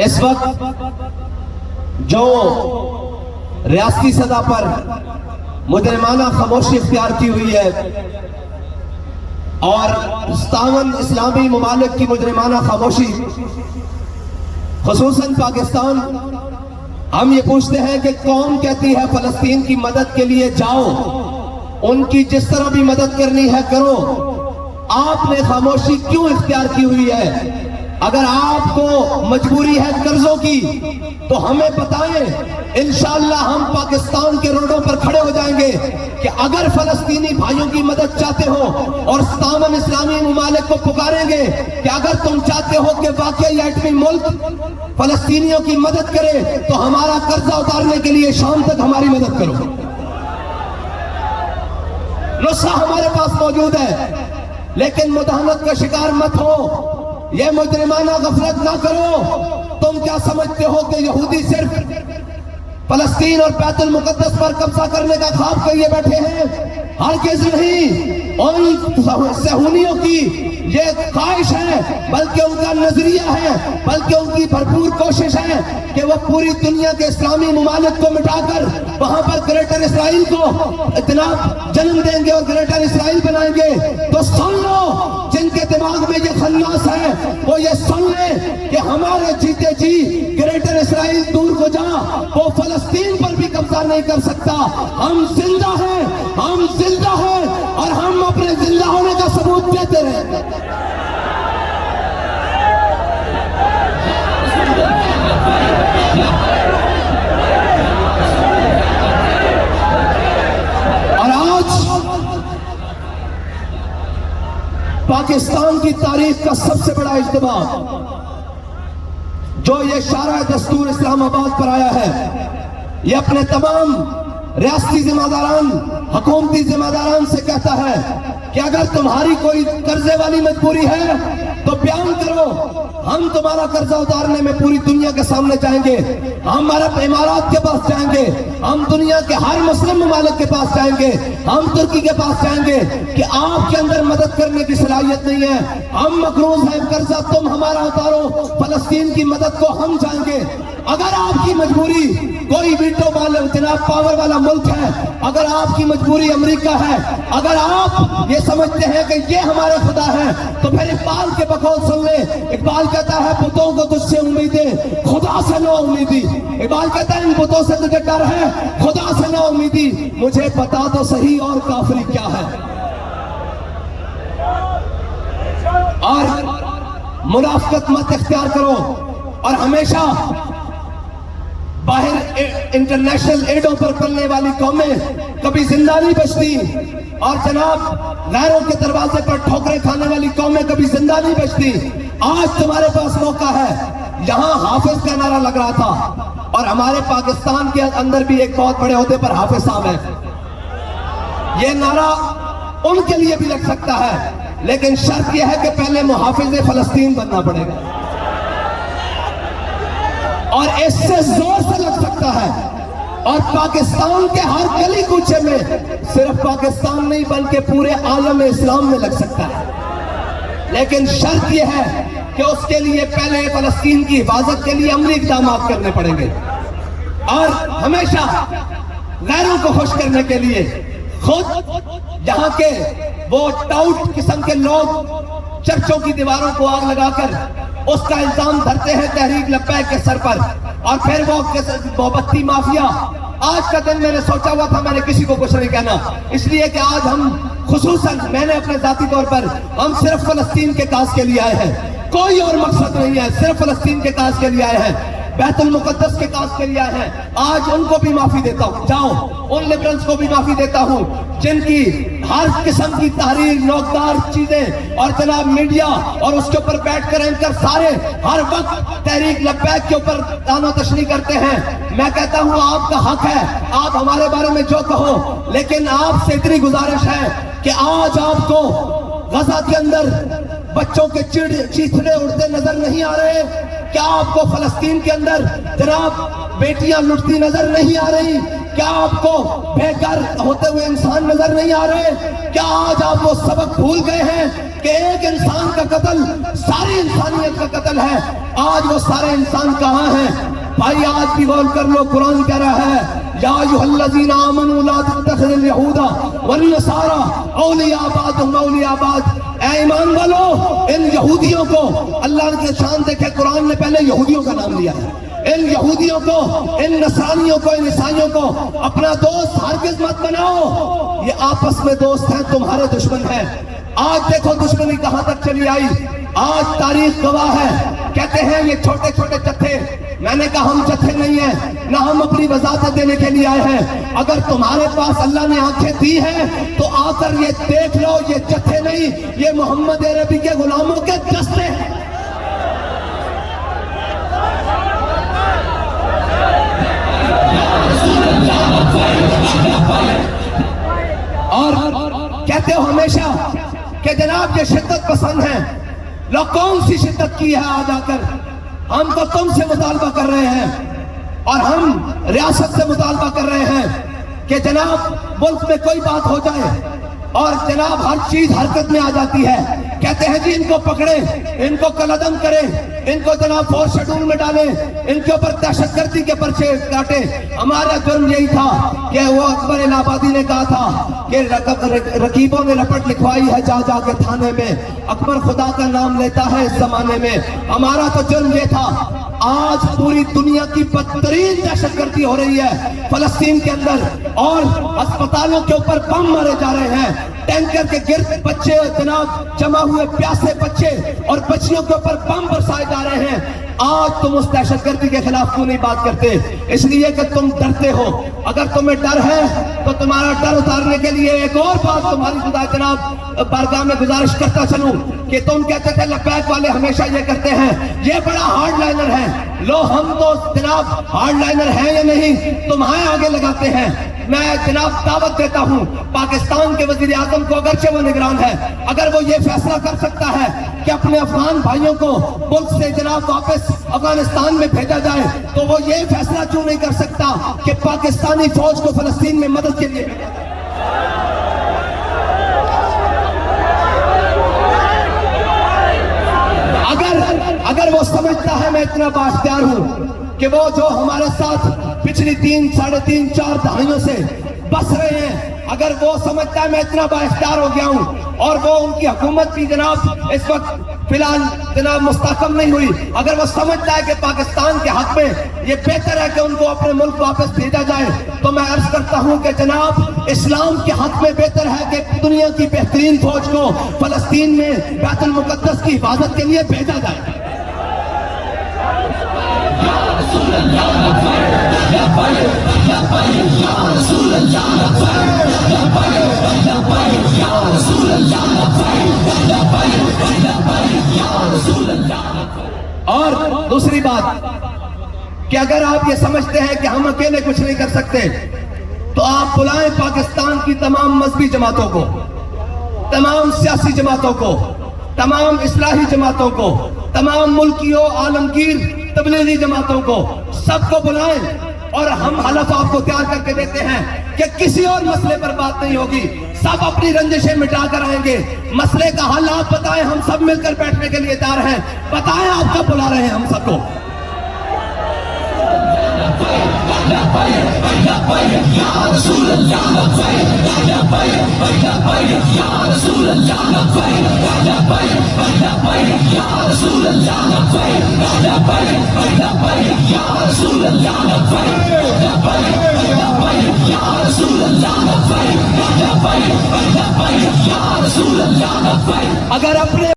اس وقت جو ریاستی سطح پر مجرمانہ خاموشی اختیار کی ہوئی ہے اور 57 اسلامی ممالک کی مجرمانہ خاموشی، خصوصاً پاکستان، ہم یہ پوچھتے ہیں کہ قوم کہتی ہے فلسطین کی مدد کے لیے جاؤ، ان کی جس طرح بھی مدد کرنی ہے کرو، آپ نے خاموشی کیوں اختیار کی ہوئی ہے؟ اگر آپ کو مجبوری ہے قرضوں کی تو ہمیں بتائیں، انشاءاللہ ہم پاکستان کے روڈوں پر کھڑے ہو جائیں گے کہ اگر فلسطینی بھائیوں کی مدد چاہتے ہو، اور 57 اسلامی ممالک کو پکاریں گے کہ اگر تم چاہتے ہو کہ واقعی ایٹمی ملک فلسطینیوں کی مدد کرے تو ہمارا قرضہ اتارنے کے لیے شام تک ہماری مدد کرو۔ نسخہ ہمارے پاس موجود ہے، لیکن مداہنت کا شکار مت ہو، یہ مجرمانہ غفلت نہ کرو۔ تم کیا سمجھتے ہو کہ یہودی صرف فلسطین اور بیت المقدس پر قبضہ کرنے کا خواب کیے بیٹھے ہیں؟ ہرگز نہیں۔ ان صہیونیوں کی یہ خواہش ہے، بلکہ ان کا نظریہ ہے، بلکہ ان کی بھرپور کوشش ہے کہ وہ پوری دنیا کے اسلامی ممالک کو مٹا کر وہاں پر گریٹر اسرائیل کو اتناب جنم دیں گے اور گریٹر اسرائیل بنائیں گے۔ تو سن لو، جن کے دماغ میں یہ خناس ہے وہ یہ سن لیں کہ ہمارے جیتے جی گریٹر اسرائیل دور کو جا، وہ فلسطین پر بھی قبضہ نہیں کر سکتا۔ ہم زندہ ہیں، ہم زندہ ہیں، اور ہم اپنے زندہ ہونے کا ثبوت دیتے رہیں گے۔ اور آج پاکستان کی تاریخ کا سب سے بڑا اجتماع جو یہ شارع دستور اسلام آباد پر آیا ہے، یہ اپنے تمام ریاستی ذمہ داران، حکومتی ذمہ داران سے کہتا ہے کہ اگر تمہاری کوئی قرضے والی مجبوری ہے تو بیان کرو، ہم تمہارا قرضہ اتارنے میں پوری دنیا کے سامنے جائیں گے، ہم عرب امارات کے پاس جائیں گے، ہم دنیا کے ہر مسلم ممالک کے پاس جائیں گے، ہم ترکی کے پاس جائیں گے کہ آپ کے اندر مدد کرنے کی صلاحیت نہیں ہے، ہم مقروض ہیں، قرضہ تم ہمارا اتارو، فلسطین کی مدد کو ہم جائیں گے۔ اگر آپ کی مجبوری کوئی ویٹو والا جناب پاور والا ملک ہے، اگر آپ کی مجبوری امریکہ ہے، اگر آپ یہ سمجھتے ہیں کہ یہ ہمارے خدا ہیں، تو پھر اقبال کے بقول سن لیں۔ اقبال کہتا ہے بتوں کو تجھ سے امیدیں، خدا سے نہ امیدی۔ اقبال کہتا ہے ان بتوں سے تجھے ڈر ہے، خدا سے نہ امیدی۔ مجھے بتا تو صحیح اور کافری کیا ہے۔ اور منافقت مت اختیار کرو، اور ہمیشہ باہر انٹرنیشنل ایڈوں پر پلنے والی قومیں کبھی زندہ نہیں بچتی، اور جناب غیروں کے دروازے پر ٹھوکریں کھانے والی قومیں کبھی زندہ نہیں بچتی۔ آج تمہارے پاس موقع ہے۔ یہاں حافظ کا نعرہ لگ رہا تھا، اور ہمارے پاکستان کے اندر بھی ایک بہت بڑے عہدے پر حافظ صاحب ہیں، یہ نعرہ ان کے لیے بھی لگ سکتا ہے، لیکن شرط یہ ہے کہ پہلے محافظ فلسطین بننا پڑے گا، اور اس سے زور سے لگ سکتا ہے، اور پاکستان کے ہر گلی کوچے میں، صرف پاکستان نہیں بلکہ پورے عالم اسلام میں لگ سکتا ہے۔ لیکن شرط یہ ہے کہ اس کے لیے پہلے فلسطین کی حفاظت کے لیے عملی اقدامات کرنے پڑیں گے، اور ہمیشہ غیروں کو خوش کرنے کے لیے خود یہاں کے وہ ٹاؤٹ قسم کے لوگ چرچوں کی دیواروں کو آگ لگا کر اس کا الزام دھرتے ہیں تحریک لبیک کے سر پر، اور پھر وہ مومبتی مافیا۔ آج کا دن میں نے سوچا ہوا تھا میں نے کسی کو کچھ نہیں کہنا، اس لیے کہ آج ہم خصوصاً میں نے اپنے ذاتی طور پر ہم صرف فلسطین کے کاز کے لیے آئے ہیں، کوئی اور مقصد نہیں ہے، صرف فلسطین کے کاز کے لیے آئے ہیں، بیت المقدس کے کاز کے لیے آئے ہیں۔ آج ان کو بھی معافی دیتا ہوں، جاؤ ان لبرلز کو بھی معافی دیتا ہوں جن کی ہر قسم کی تحریر، نوکدار چیزیں، اور جناب میڈیا اور اس کے اوپر بیٹھ کر اینکر سارے ہر وقت تحریک لبیک کے اوپر تانو تشنیع کرتے ہیں۔ میں کہتا ہوں آپ کا حق ہے، آپ ہمارے بارے میں جو کہو، لیکن آپ سے اتنی گزارش ہے کہ آج آپ کو غزہ کے اندر بچوں کے چیخنے اڑتے نظر نہیں آ رہے؟ کیا آپ کو فلسطین کے اندر جناب بیٹیاں لٹتی نظر نہیں آ رہی؟ کیا آپ کو بے گھر ہوتے ہوئے انسان نظر نہیں آ رہے؟ کیا آج آپ وہ سبق بھول گئے ہیں کہ ایک انسان کا قتل ساری انسانیت کا قتل ہے؟ آج وہ سارے انسان کہاں ہیں؟ بھائی آج بھی غور کر لو، قرآن کہہ رہا ہے یا ایھا الذین آمنوا لا تتخذوا اليہود والنصارى اولیاء بعضهم اولیاء بعض۔ اے ایمان والو، ان یہودیوں کو، اللہ نے شان دیکھے، قرآن نے پہلے یہودیوں کا نام لیا ہے، ان یہودیوں کو، ان نصرانیوں کو، ان عیسائیوں کو اپنا دوست ہرگز مت بناؤ، یہ آپس میں دوست ہیں، تمہارے دشمن ہیں۔ آج دیکھو دشمنی کہاں تک چلی آئی، آج تاریخ گواہ ہے، کہتے ہیں یہ چھوٹے چھوٹے جتھے، میں نے کہا ہم جتھے نہیں ہیں، نہ ہم اپنی وضاحت دینے کے لیے آئے ہیں، اگر تمہارے پاس اللہ نے آنکھیں دی ہیں تو آ کر یہ دیکھ لو، یہ جتھے نہیں، یہ محمد عربی کے غلاموں کے دستے ہیں۔ اور کہتے ہو ہمیشہ کہ جناب یہ شدت پسند ہیں، لو کون سی شدت کی ہے آج آ کر؟ ہم تو تم سے مطالبہ کر رہے ہیں اور ہم ریاست سے مطالبہ کر رہے ہیں کہ جناب ملک میں کوئی بات ہو جائے اور جناب ہر چیز حرکت میں آ جاتی ہے، کہتے ہیں جی ان کو پکڑیں، ان کو قلعدم کریں، ان کو جناب فورس شیڈول میں ڈالیں، ان کے اوپر دہشت گردی کے پرچے کاٹیں۔ ہمارا جرم یہی تھا کہ وہ اکبر الہ آبادی نے کہا تھا کہ رقیبوں نے رپٹ لکھوائی ہے جا جا کے تھانے میں، اکبر خدا کا نام لیتا ہے اس زمانے میں۔ ہمارا تو جرم یہ تھا۔ آج پوری دنیا کی بدترین دہشت گردی ہو رہی ہے فلسطین کے اندر، اور ہسپتالوں کے اوپر بم مارے جا رہے ہیں، ٹینکر کے گرد بچے جناب جمع ہوئے پیاسے بچے اور بچیوں کے اوپر بم برسائے جا رہے ہیں۔ آج تم اس دہشت گردی کے خلاف کیوں نہیں بات کرتے؟ اس لیے کہ تم ڈرتے ہو۔ اگر تمہیں ڈر ہے تو تمہارا ڈر اتارنے کے لیے ایک اور بات تمہاری خدا جناب بارگاہ میں گزارش کرتا چلوں کہ تم کہتے تھے لبیک والے ہمیشہ یہ کرتے ہیں، یہ بڑا ہارڈ لائنر ہے۔ لو ہم تو جناب ہارڈ لائنر ہیں یا نہیں تمہیں آگے لگاتے ہیں۔ میں جناب دعوت دیتا ہوں پاکستان کے وزیر اعظم کو، اگرچہ وہ نگران ہے، اگر وہ یہ فیصلہ کر سکتا ہے کہ اپنے افغان بھائیوں کو ملک سے جناب واپس افغانستان میں بھیجا جائے تو وہ یہ فیصلہ کیوں نہیں کر سکتا کہ پاکستانی فوج کو فلسطین میں مدد کے لیے بھیجا جائے؟ اگر وہ سمجھتا ہے میں اتنا بااختیار ہوں کہ وہ جو ہمارے ساتھ پچھلی 3 ساڑھے 3 4 دہائیوں سے بس رہے ہیں، اگر وہ سمجھتا ہے میں اتنا بااختیار ہو گیا ہوں اور وہ ان کی حکومت بھی جناب اس وقت فی الحال جناب مستحکم نہیں ہوئی، اگر وہ سمجھتا ہے کہ پاکستان کے حق میں یہ بہتر ہے کہ ان کو اپنے ملک واپس بھیجا جائے، تو میں عرض کرتا ہوں کہ جناب اسلام کے حق میں بہتر ہے کہ دنیا کی بہترین فوج کو فلسطین میں بیت المقدس کی حفاظت کے لیے بھیجا جائے۔ اور دوسری بات کہ اگر آپ یہ سمجھتے ہیں کہ ہم اکیلے کچھ نہیں کر سکتے تو آپ بلائیں پاکستان کی تمام مذہبی جماعتوں کو، تمام سیاسی جماعتوں کو، تمام اصلاحی جماعتوں کو، تمام ملکیوں عالمگیر تبلیغی جماعتوں کو، سب کو بلائیں اور ہم حلف آپ کو تیار کر کے دیتے ہیں کہ کسی اور مسئلے پر بات نہیں ہوگی، سب اپنی رنجشیں مٹا کر آئیں گے، مسئلے کا حل آپ بتائیں، ہم سب مل کر بیٹھنے کے لیے تیار ہیں، بتائیں آپ کب بلا رہے ہیں ہم سب کو۔ اگر اپنے